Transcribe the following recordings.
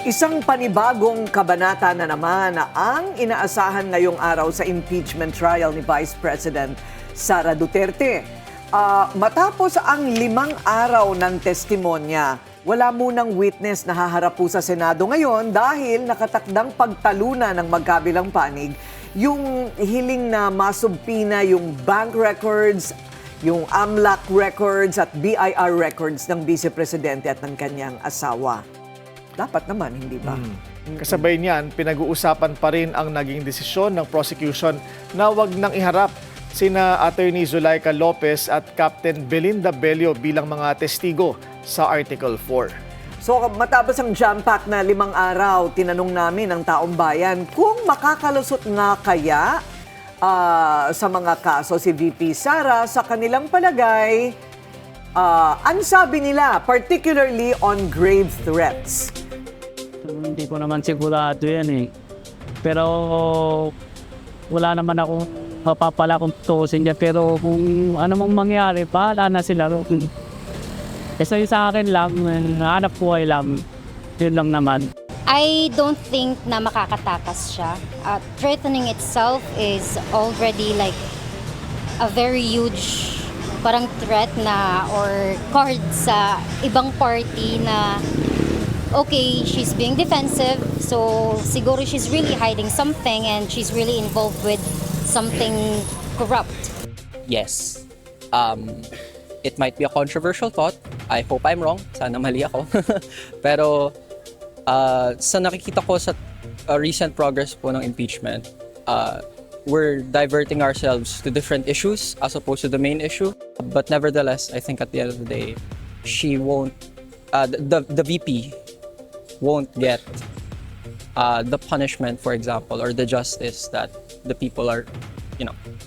Isang panibagong kabanata na naman ang inaasahan ngayong araw sa impeachment trial ni Vice President Sara Duterte. Matapos ang 5 araw ng testimonya, wala munang witness na haharap po sa Senado ngayon dahil nakatakdang pagtaluna ng magkabilang panig yung hiling na masubpina yung bank records, yung AMLAC records at BIR records ng Vice Presidente at ng kanyang asawa. Dapat naman, hindi ba? Kasabay niyan, pinag-uusapan pa rin ang naging desisyon ng prosecution na wag nang iharap sina Attorney Zulaika Lopez at Captain Belinda Bello bilang mga testigo sa Article 4. So matapos ang jam-pack na 5 araw, tinanong namin ang taong bayan kung makakalusot nga kaya sa mga kaso si VP Sara sa kanilang palagay. Ang sabi nila, particularly on grave threats. Hindi ko naman sigurado yan eh. Pero wala naman akong mapapala kung tutusin niya. Pero kung ano mang mangyari, bahala na sila. Kasi sa akin lang, hanap buhay lang. Yun lang naman. I don't think na makakatakas siya. Threatening itself is already like a very huge parang threat na or card sa ibang party na okay, she's being defensive, so siguro she's really hiding something and she's really involved with something corrupt. Yes. It might be a controversial thought. I hope I'm wrong. Sana mali ako. Pero sa nakikita ko sa recent progress po ng impeachment, we're diverting ourselves to different issues as opposed to the main issue. But nevertheless, I think at the end of the day, she won't, the VP won't get the punishment, for example, or the justice that the people are,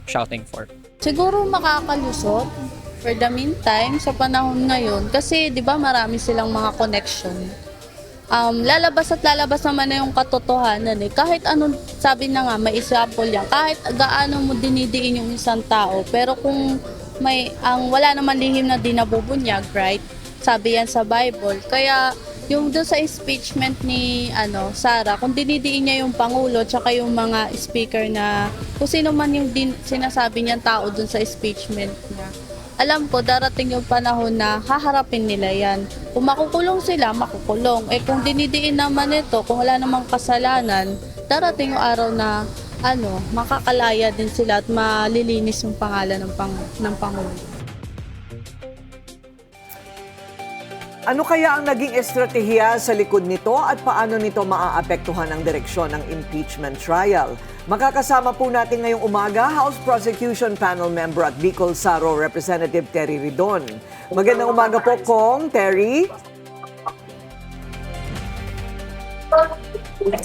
shouting for. Siguro makakalusot for the meantime sa panahon ngayon kasi 'di ba marami silang mga connection. Lalabas at lalabas naman na yung katotohanan eh. Kahit anong sabi na nga, may example yan. Kahit gaano mo dinidiin yung isang tao, pero kung wala naman lihim na di nabubunyag, right? Sabi yan sa Bible. Kaya yung doon sa impeachment ni Sara, kung dinidiin niya yung Pangulo tsaka yung mga speaker na kung sino man yung sinasabi niyang tao doon sa impeachment niya, alam ko darating yung panahon na haharapin nila yan. Kung makukulong sila, makukulong. Kung dinidiin naman ito, kung wala namang kasalanan, darating yung araw na makakalaya din sila at malilinis yung pangalan ng Pangulo. Ano kaya ang naging estratehiya sa likod nito at paano nito maaapektuhan ang direksyon ng impeachment trial? Makakasama po natin ngayong umaga House Prosecution Panel Member at Bicol Saro Representative Terry Ridon. Magandang umaga po, Kong Terry.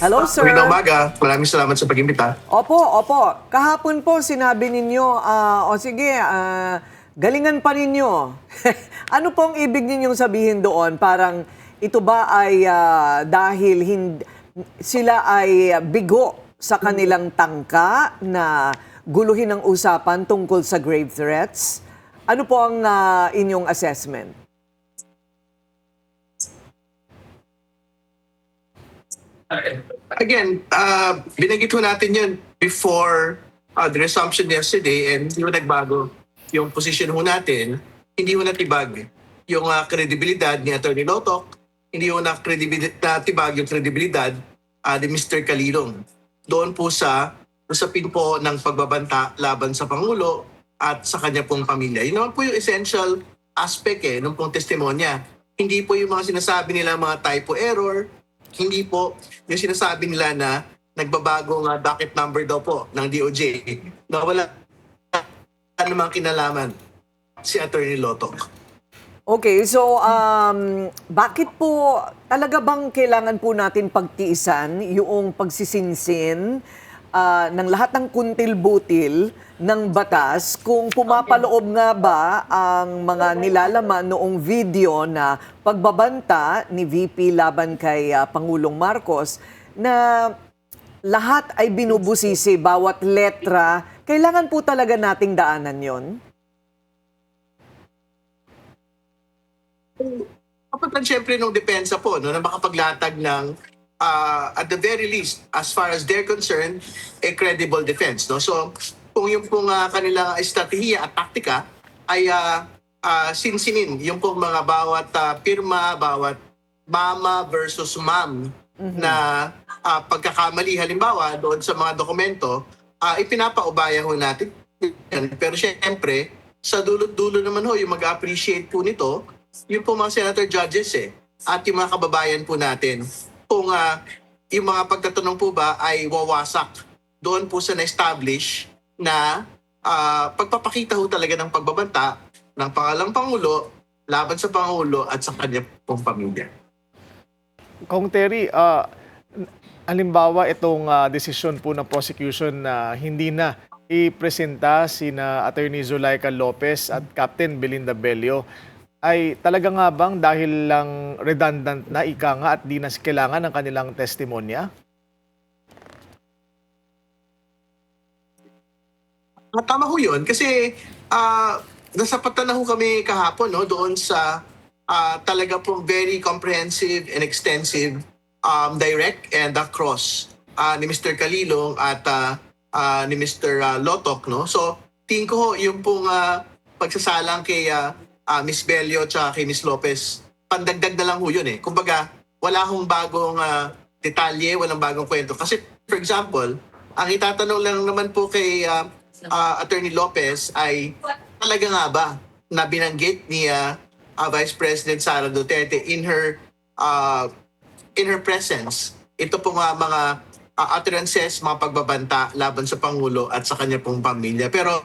Hello, sir. Magandang umaga. Maraming salamat sa pag-imbita. Opo. Kahapon po sinabi ninyo, galingan pa ninyo. Ano pong ibig ninyong sabihin doon? Parang ito ba ay dahil sila ay bigo sa kanilang tangka na guluhin ang usapan tungkol sa grave threats? Ano po ang inyong assessment? Again, binanggit ho natin yun before the resumption yesterday and hindi ho nagbago yung position ho natin. Hindi ho natibag yung kredibilidad ni Atty. Lotoc, hindi ho natibag yung kredibilidad ni Mr. Calilong. Doon po sa usapin po ng pagbabanta laban sa Pangulo at sa kanya pong pamilya. Yun naman po yung essential aspect nung pong testimonya. Hindi po yung mga sinasabi nila mga typo error, hindi po yung sinasabi nila na nagbabagong docket number daw po ng DOJ na wala namang kinalaman si Atty. Lotoc. Okay, so bakit po talaga bang kailangan po natin pagtiisan yung pagsisinsin ng lahat ng kuntil-butil ng batas kung pumapaloob nga ba ang mga nilalaman noong video na pagbabanta ni VP laban kay Pangulong Marcos na lahat ay binubusisi, bawat letra? Kailangan po talaga nating daanan yon? Kapag siyempre nung depensa po, na makapaglatag ng at the very least, as far as they're concerned, a credible defense. No? So, kung yung pong kanilang estratehiya at taktika ay sinsinin yung pong mga bawat pirma, bawat mama versus ma'am na pagkakamali halimbawa doon sa mga dokumento, ipinapaubaya ho natin yan. Pero syempre, sa dulot-dulo naman ho, yung mag-appreciate po nito, yung po mga senator judges at yung mga kababayan po natin, kung yung mga pagtatanong po ba ay wawasak doon po sa na-establish na pagpapakita ho talaga ng pagbabanta ng pangalang Pangulo laban sa Pangulo at sa kanya pong pamilya. Kung Terry, halimbawa itong desisyon po ng prosecution na hindi na ipresenta sina Attorney Zulaika Lopez at Captain Belinda Bello, ay talaga nga bang dahil lang redundant na ika nga at di na kailangan ng kanilang testimonya? Tama ho yun kasi nasapatan na ho kami kahapon no, doon sa talaga pong very comprehensive and extensive direct and cross ni Mr. Calilong at ni Mr. Lotok. No? So, tingin ko ho, yung pong pagsasalang kay Miss Bello at kay Miss Lopez, pandagdag na lang ho yun eh. Kumbaga, wala hong bagong detalye, walang bagong kwento. Kasi, for example, ang itatanong lang naman po kay Attorney Lopez ay talaga nga ba na binanggit ni Vice President Sara Duterte in her presence ito pong mga utterances, mga pagbabanta laban sa Pangulo at sa kanya pong pamilya. Pero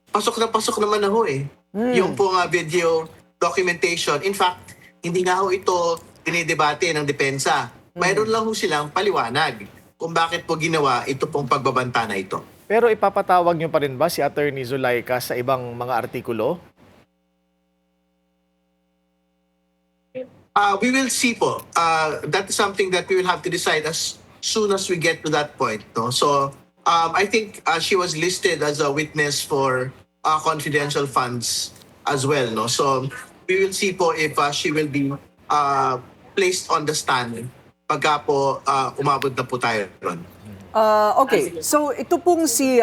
pasok naman na ho eh. Yung pong video documentation. In fact, hindi nga ho ito dinidebate ng depensa. Mayroon lang ho silang paliwanag kung bakit po ginawa ito pong pagbabanta na ito. Pero ipapatawag niyo pa rin ba si Attorney Zulaika sa ibang mga artikulo? We will see po. That is something that we will have to decide as soon as we get to that point. No? So, I think she was listed as a witness for confidential funds as well. No? So, we will see po if she will be placed on the stand pagka po umabot na po tayo ron. Okay, so ito pong si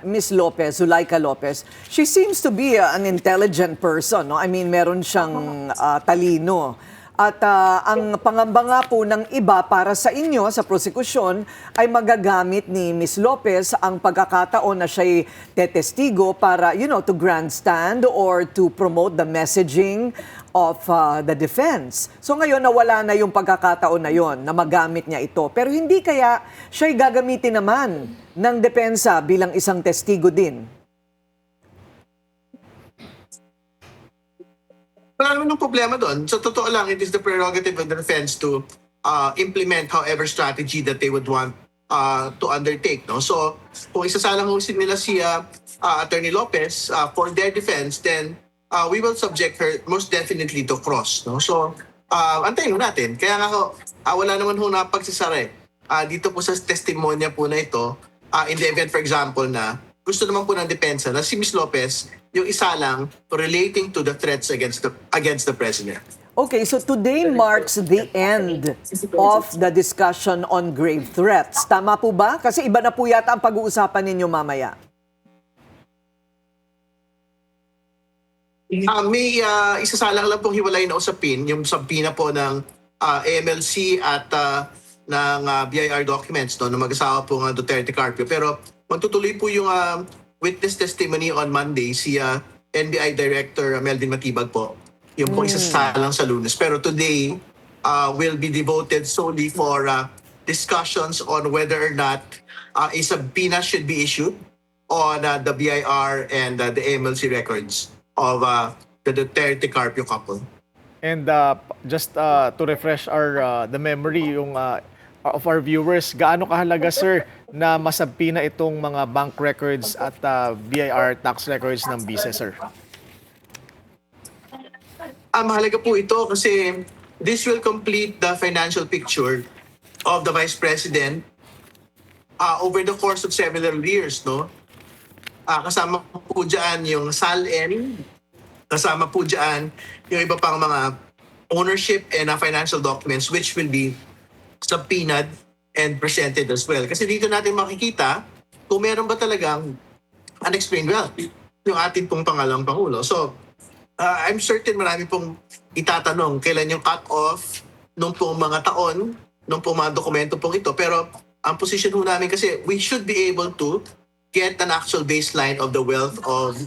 Miss Lopez, Zulaika Lopez, she seems to be an intelligent person. No? I mean, meron siyang talino. At ang pangamba nga po ng iba para sa inyo sa prosekusyon ay magagamit ni Miss Lopez ang pagkakataon na siya'y tetestigo para, to grandstand or to promote the messaging of the defense. So ngayon nawala na yung pagkakataon na yon na magamit niya ito. Pero hindi kaya siya'y gagamitin naman ng depensa bilang isang testigo din? Wala naman ng problema doon. Sa totoo lang, it is the prerogative of the defense to implement however strategy that they would want to undertake. No? So, kung isasalang husin nila si Attorney Lopez for their defense, then we will subject her most definitely to cross. No? So, antayin natin. Kaya nga wala naman ho na pagsasara dito po sa testimonya po na ito, in the event, for example, na gusto naman po ng depensa na si Ms. Lopez yung isa lang relating to the threats against the President. Okay, so today marks the end of the discussion on grave threats. Tama po ba? Kasi iba na po yata ang pag-uusapan ninyo mamaya. May isasalang lang pong hiwalay na usapin, yung sabina po ng AMLC at ng BIR documents no, ng mag-asawa po ng Duterte Carpio. Pero magtutuloy po yung witness testimony on Monday si NBI Director Melvin Matibag po. Yung po isasalang sa Lunes. Pero today will be devoted solely for discussions on whether or not a subpoena should be issued on the BIR and the AMLC records of the Duterte Carpio couple. And just to refresh the memory of our viewers, gaano kahalaga, sir, na masabpina itong mga bank records at BIR tax records ng BICE, sir? Mahalaga po ito kasi this will complete the financial picture of the Vice President over the course of several years. No? Kasama po dyan yung SALN, kasama po dyan yung iba pang mga ownership and financial documents which will be subpoenaed and presented as well. Kasi dito natin makikita kung meron ba talagang unexplained wealth yung ating pong pangalawang Pangulo. So, I'm certain marami pong itatanong kailan yung cut-off nung pong mga taon, nung pong mga dokumento pong ito. Pero ang position po namin kasi we should be able to get an actual baseline of the wealth of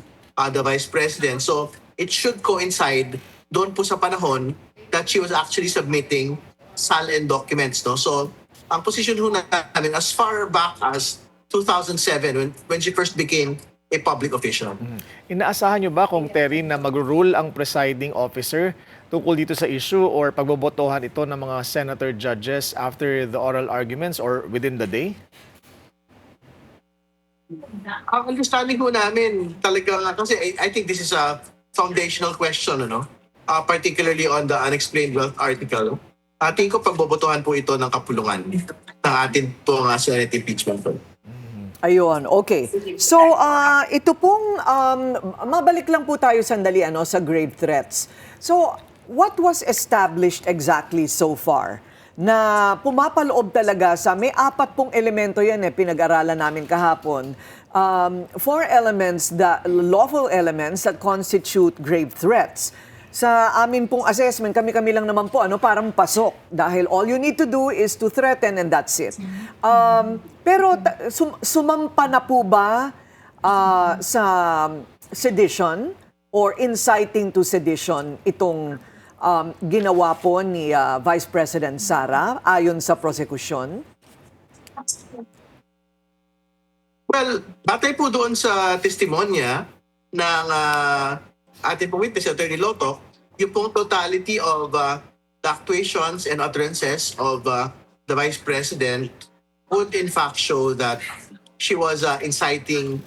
the Vice President. So, it should coincide doon po sa panahon that she was actually submitting SALN documents. No? So, ang position po namin as far back as 2007 when she first became a public official. Inaasahan nyo ba, Kong Terry, na mag-rule ang presiding officer tungkol dito sa issue or pagbobotohan ito ng mga senator judges after the oral arguments or within the day? Ang understanding po namin talaga kasi I think this is a foundational question, particularly on the unexplained wealth article. Tingin ko pagbobotohan po ito ng kapulungan ng atin pong Senate impeachment vote. Ayun, okay. So, ito pong, mabalik lang po tayo sandali sa grave threats. So, what was established exactly so far na pumapaloob talaga sa, may 4 pong elemento yan pinag-aralan namin kahapon. 4 elements, lawful elements that constitute grave threats. Sa amin pong assessment, kami-kami lang naman po, parang pasok. Dahil all you need to do is to threaten and that's it. Pero sumampa na po ba sa sedition or inciting to sedition itong ginawa po ni Vice President Sara ayon sa prosekusyon? Well, batay po doon sa testimonya ng ating pong witness, Attorney Loto, yung pong totality of the actuations and utterances of the Vice President would in fact show that she was inciting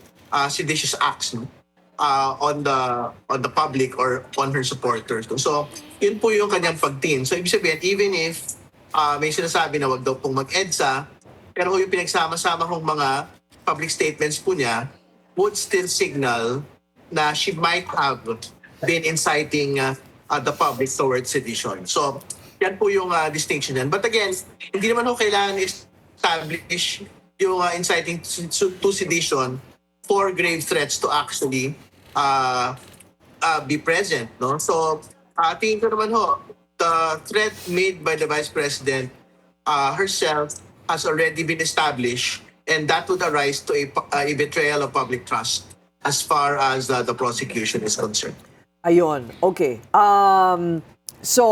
seditious acts on the public or on her supporters. So, yun po yung kanyang pagtingin. So, ibig sabihin, even if may sinasabi na wag daw pong mag-EDSA, pero yung pinagsama-sama kong mga public statements po niya would still signal na she might have been inciting the public towards sedition. So, yan po yung distinction yan. But again, hindi naman ho kailangan establish yung inciting to sedition for grave threats to actually be present. No? So, tingin ko naman ho, the threat made by the Vice President herself has already been established and that would arise to a betrayal of public trust as far as the prosecution is concerned. Ayun, okay. So,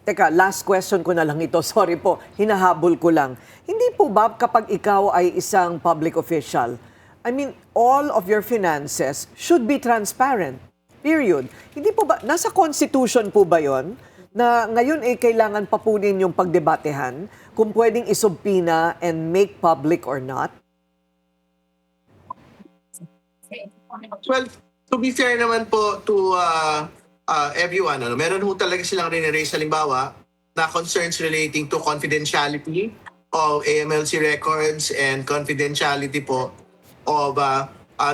teka, last question ko na lang ito. Sorry po, hinahabol ko lang. Hindi po ba kapag ikaw ay isang public official, I mean, all of your finances should be transparent. Period. Hindi po ba, nasa Constitution po ba yon na ngayon kailangan papunin yung pagdebatehan kung pwedeng isubpina and make public or not? Well, to be fair naman po to everyone, meron ho talaga silang riniraise halimbawa na concerns relating to confidentiality of AMLC records and confidentiality po of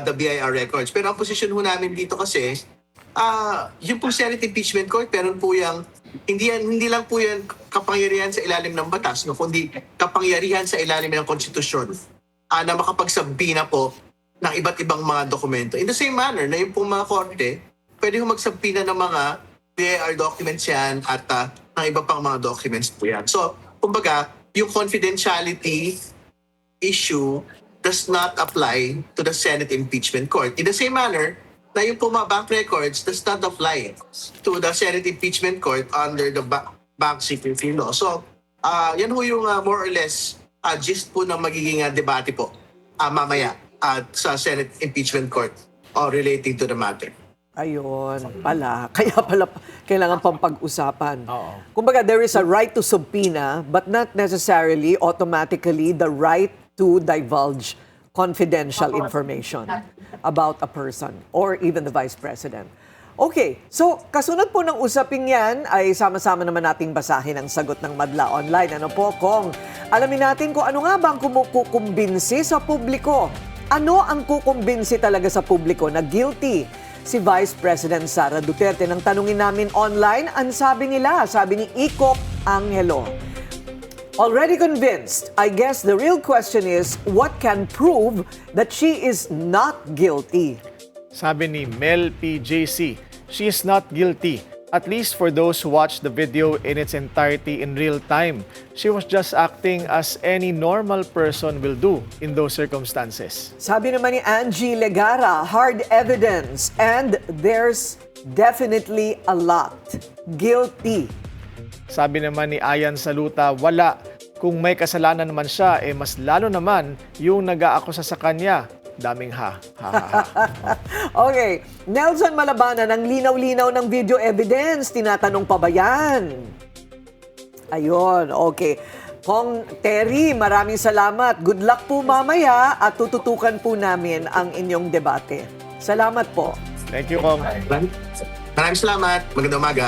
the BIR records. Pero ang position ho namin dito kasi, yung po Senate Impeachment Court, meron po yung, hindi lang po yan kapangyarihan sa ilalim ng batas, kundi kapangyarihan sa ilalim ng konstitusyon na makapagsabina po ng iba't ibang mga dokumento. In the same manner na yung pong mga korte, pwede ho magsabina ng mga BIR documents yan at ng iba pang mga documents po yan. So, kumbaga, yung confidentiality issue does not apply to the Senate Impeachment Court. In the same manner, na yung pong mga bank records does not apply to the Senate Impeachment Court under the Bank Secrecy Law. So, yan ho yung more or less gist po ng magiging debate po mamaya at sa Senate Impeachment Court relating to the matter. Ayun, pala. Kaya pala kailangan pang pag-usapan. Oo. Kumbaga, there is a right to subpoena, but not necessarily, automatically, the right to divulge confidential information about a person or even the Vice President. Okay, so kasunod po ng usaping yan ay sama-sama naman nating basahin ang sagot ng Madla Online. Ano po, Kong? Alamin natin kung ano nga ba ang kumukumbinsi sa publiko. Ano ang kukumbinsi talaga sa publiko na guilty si Vice President Sara Duterte? Nang tanungin namin online, ang sabi nila, sabi ni Ikop Angelo. Already convinced, I guess the real question is, what can prove that she is not guilty? Sabi ni Mel PJC, she is not guilty. At least for those who watched the video in its entirety in real time. She was just acting as any normal person will do in those circumstances. Sabi naman ni Angie Legara, hard evidence and there's definitely a lot. Guilty. Sabi naman ni Ayan Saluta, wala. Kung may kasalanan naman siya, mas lalo naman yung nag-aakusa sa kanya. Daming ha. Okay, Nelson Malabanan, ang linaw-linaw ng video evidence, tinatanong pa ba yan? Ayun, okay. Kong Terry, maraming salamat. Good luck po mamaya at tututukan po namin ang inyong debate. Salamat po. Thank you, Kong. Maraming salamat. Magandang umaga.